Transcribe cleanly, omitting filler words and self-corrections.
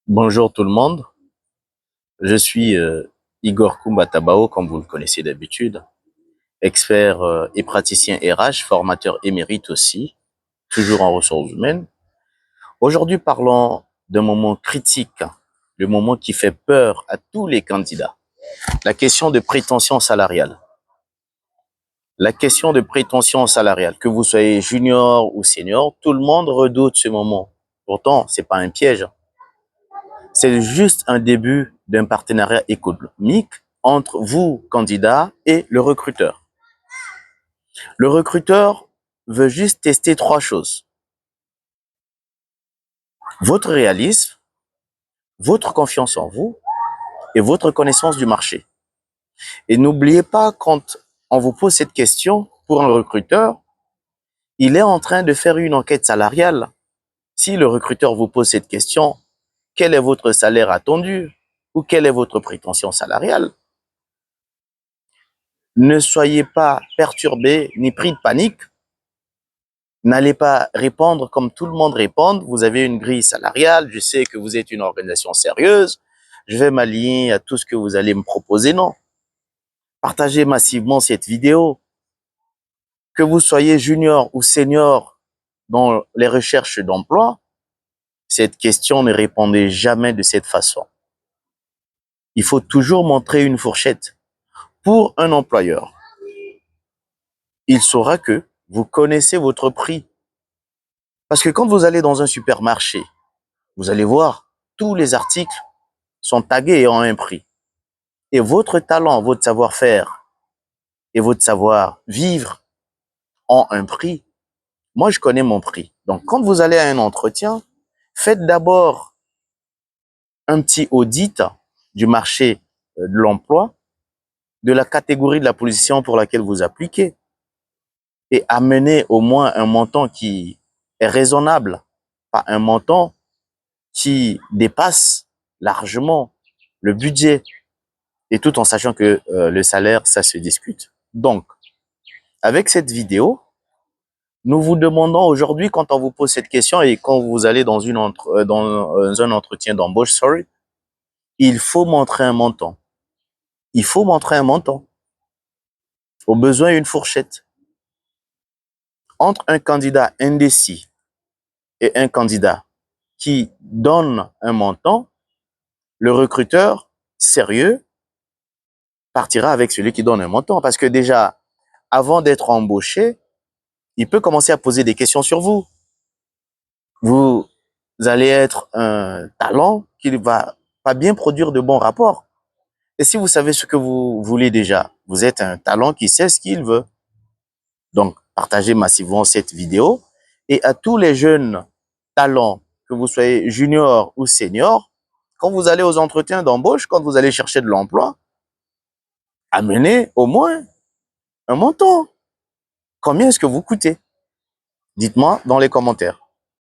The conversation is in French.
Bonjour tout le monde, je suis Igor Kumbatabao, comme vous le connaissez d'habitude, expert et praticien RH, formateur émérite aussi, toujours en ressources humaines. Aujourd'hui, parlons d'un moment critique, le moment qui fait peur à tous les candidats, la question de prétention salariale. La question de prétention salariale, que vous soyez junior ou senior, tout le monde redoute ce moment. Pourtant, c'est pas un piège. C'est juste un début d'un partenariat économique entre vous, candidat, et le recruteur. Le recruteur veut juste tester trois choses. Votre réalisme, votre confiance en vous et votre connaissance du marché. Et n'oubliez pas, quand on vous pose cette question, pour un recruteur, il est en train de faire une enquête salariale. Si le recruteur vous pose cette question, quel est votre salaire attendu ou quelle est votre prétention salariale? Ne soyez pas perturbés ni pris de panique. N'allez pas répondre comme tout le monde répond. Vous avez une grille salariale. Je sais que vous êtes une organisation sérieuse. Je vais m'aligner à tout ce que vous allez me proposer. Non. Partagez massivement cette vidéo. Que vous soyez junior ou senior dans les recherches d'emploi, cette question ne répondez jamais de cette façon. Il faut toujours montrer une fourchette. Pour un employeur, il saura que vous connaissez votre prix. Parce que quand vous allez dans un supermarché, vous allez voir, tous les articles sont tagués et ont un prix. Et votre talent, votre savoir-faire et votre savoir-vivre ont un prix. Moi, je connais mon prix. Donc, quand vous allez à un entretien, faites d'abord un petit audit du marché de l'emploi, de la catégorie de la position pour laquelle vous appliquez et amenez au moins un montant qui est raisonnable, pas un montant qui dépasse largement le budget, et tout en sachant que le salaire, ça se discute. Donc, avec cette vidéo, nous vous demandons aujourd'hui, quand on vous pose cette question et quand vous allez dans un entretien d'embauche, il faut montrer un montant. Il faut montrer un montant. Au besoin, une fourchette. Entre un candidat indécis et un candidat qui donne un montant, le recruteur sérieux partira avec celui qui donne un montant. Parce que déjà, avant d'être embauché, il peut commencer à poser des questions sur vous. Vous allez être un talent qui ne va pas bien produire de bons rapports. Et si vous savez ce que vous voulez déjà, vous êtes un talent qui sait ce qu'il veut. Donc, partagez massivement cette vidéo. Et à tous les jeunes talents, que vous soyez junior ou senior, quand vous allez aux entretiens d'embauche, quand vous allez chercher de l'emploi, amenez au moins un montant. Combien est-ce que vous coûtez? Dites-moi dans les commentaires.